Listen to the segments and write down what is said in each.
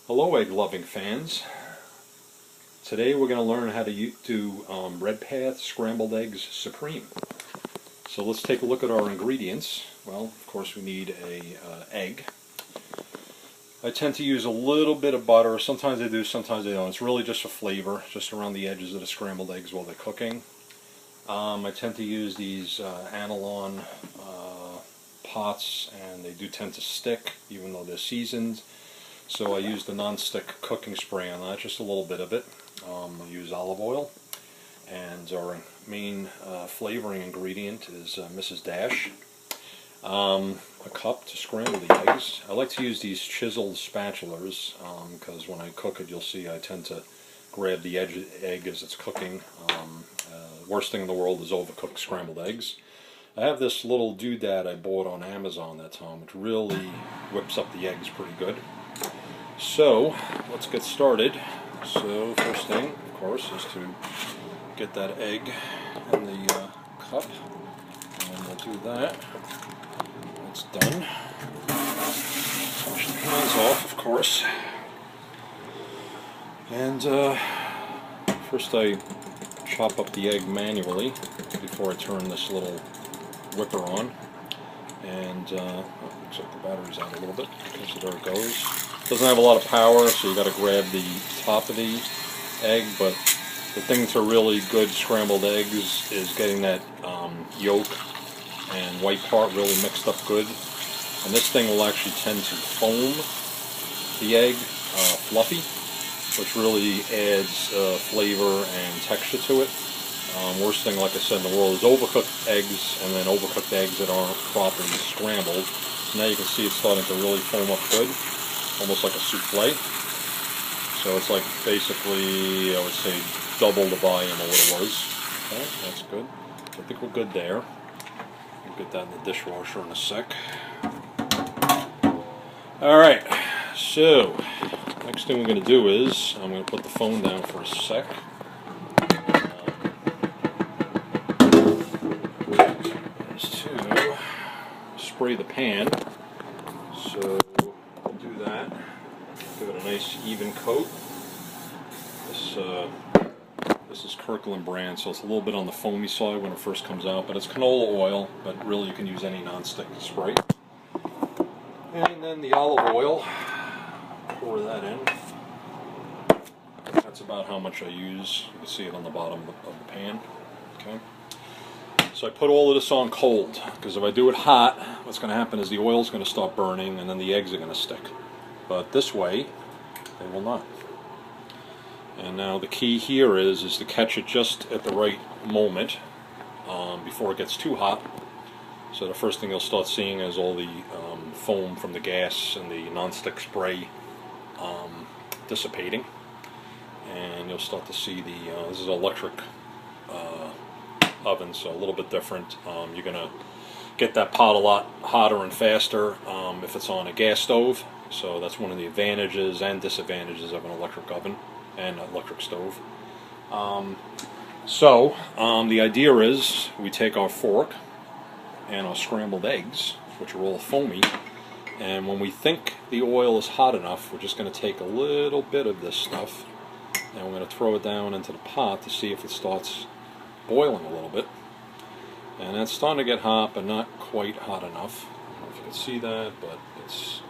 Hello, egg-loving fans. Today we're going to learn how to do Redpath scrambled eggs supreme. So let's take a look at our ingredients. Well, of course we need a egg. I tend to use a little bit of butter. Sometimes I do, sometimes I don't. It's really just for flavor, just around the edges of the scrambled eggs while they're cooking. I tend to use these Analon pots, and they do tend to stick even though they're seasoned. So I use the non-stick cooking spray on that, just a little bit of it. I use olive oil, and our main flavoring ingredient is Mrs. Dash. A cup to scramble the eggs. I like to use these chiseled spatulas because when I cook it, you'll see I tend to grab the egg as it's cooking. Worst thing in the world is overcooked scrambled eggs. I have this little doodad I bought on Amazon that time, which really whips up the eggs pretty good. So, let's get started. So, first thing, of course, is to get that egg in the cup. And we'll do that. That's done. Wash the hands off, of course. And first I chop up the egg manually before I turn this little whipper on. And looks like the battery's out a little bit, so there it goes. Doesn't have a lot of power, so you got to grab the top of the egg, but the thing to really good scrambled eggs is getting that yolk and white part really mixed up good. And this thing will actually tend to foam the egg fluffy, which really adds flavor and texture to it. Worst thing, like I said, in the world is overcooked eggs, and then overcooked eggs that aren't properly scrambled. So now you can see it's starting to really foam up good, almost like a souffle. So it's like basically, I would say, double the volume of what it was. Okay, that's good. So I think we're good there. We'll get that in the dishwasher in a sec. Alright, so next thing we're going to do is, I'm going to put the phone down for a sec. Spray the pan, so we'll do that. Give it a nice even coat. This is Kirkland brand, so it's a little bit on the foamy side when it first comes out, but it's canola oil, but really you can use any non-stick spray. And then the olive oil, pour that in. That's about how much I use. You can see it on the bottom of the pan. Okay. So I put all of this on cold, because if I do it hot, what's going to happen is the oil is going to start burning and then the eggs are going to stick. But this way, they will not. And now the key here is to catch it just at the right moment before it gets too hot. So the first thing you'll start seeing is all the foam from the gas and the non-stick spray dissipating. And you'll start to see this is electric oven, so a little bit different. You're going to get that pot a lot hotter and faster if it's on a gas stove. So that's one of the advantages and disadvantages of an electric oven and electric stove. The idea is we take our fork and our scrambled eggs, which are all foamy, and when we think the oil is hot enough, we're just going to take a little bit of this stuff and we're going to throw it down into the pot to see if it starts boiling a little bit. And that's starting to get hot, but not quite hot enough. I don't know if you can see that, but it's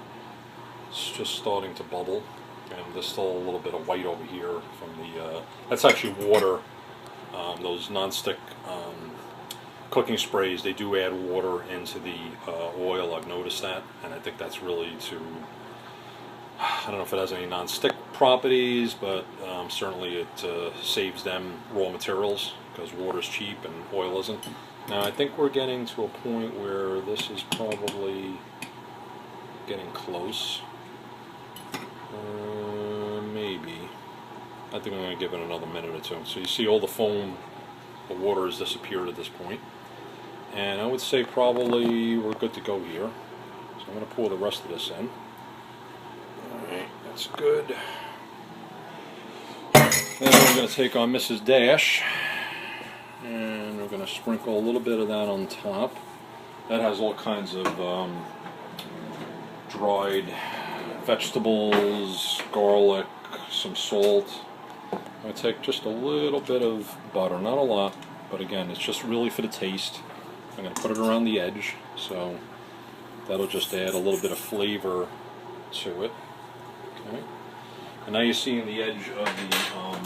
just starting to bubble. And there's still a little bit of white over here from the, that's actually water. Those non-stick cooking sprays, they do add water into the oil, I've noticed that. And I think that's really to, I don't know if it has any non-stick properties, but certainly it saves them raw materials, because water's cheap and oil isn't. Now I think we're getting to a point where this is probably getting close. Maybe. I think I'm going to give it another minute or two. So you see all the foam, the water has disappeared at this point. And I would say probably we're good to go here. So I'm going to pour the rest of this in. Alright, that's good. Then we're going to take our Mrs. Dash, and we're going to sprinkle a little bit of that on top. That has all kinds of dried vegetables, garlic, some salt. I take just a little bit of butter, not a lot, but again, it's just really for the taste. I'm going to put it around the edge, so that'll just add a little bit of flavor to it. Okay. And now you're seeing the edge of the, I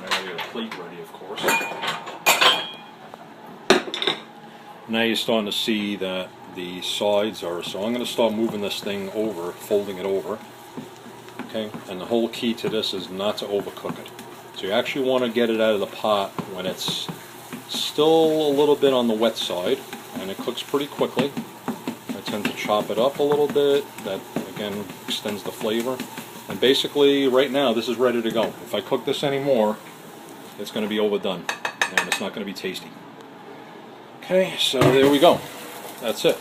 already got a plate ready, of course. Now you're starting to see that the sides are, so I'm going to start moving this thing over, folding it over. Okay, and the whole key to this is not to overcook it. So you actually want to get it out of the pot when it's still a little bit on the wet side, and it cooks pretty quickly. I tend to chop it up a little bit. That again extends the flavor. And basically, right now, this is ready to go. If I cook this anymore, it's going to be overdone, and it's not going to be tasty. Okay, so there we go. That's it.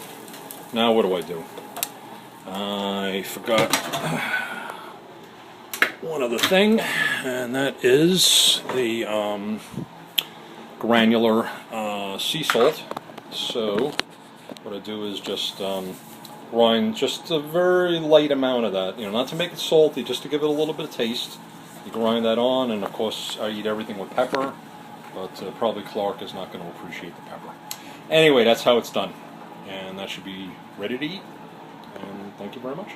Now what do? I forgot one other thing, and that is the granular sea salt. So what I do is just grind just a very light amount of that, not to make it salty, just to give it a little bit of taste. You grind that on, and of course I eat everything with pepper, but probably Clark is not going to appreciate the pepper. Anyway, that's how it's done, and that should be ready to eat, and thank you very much.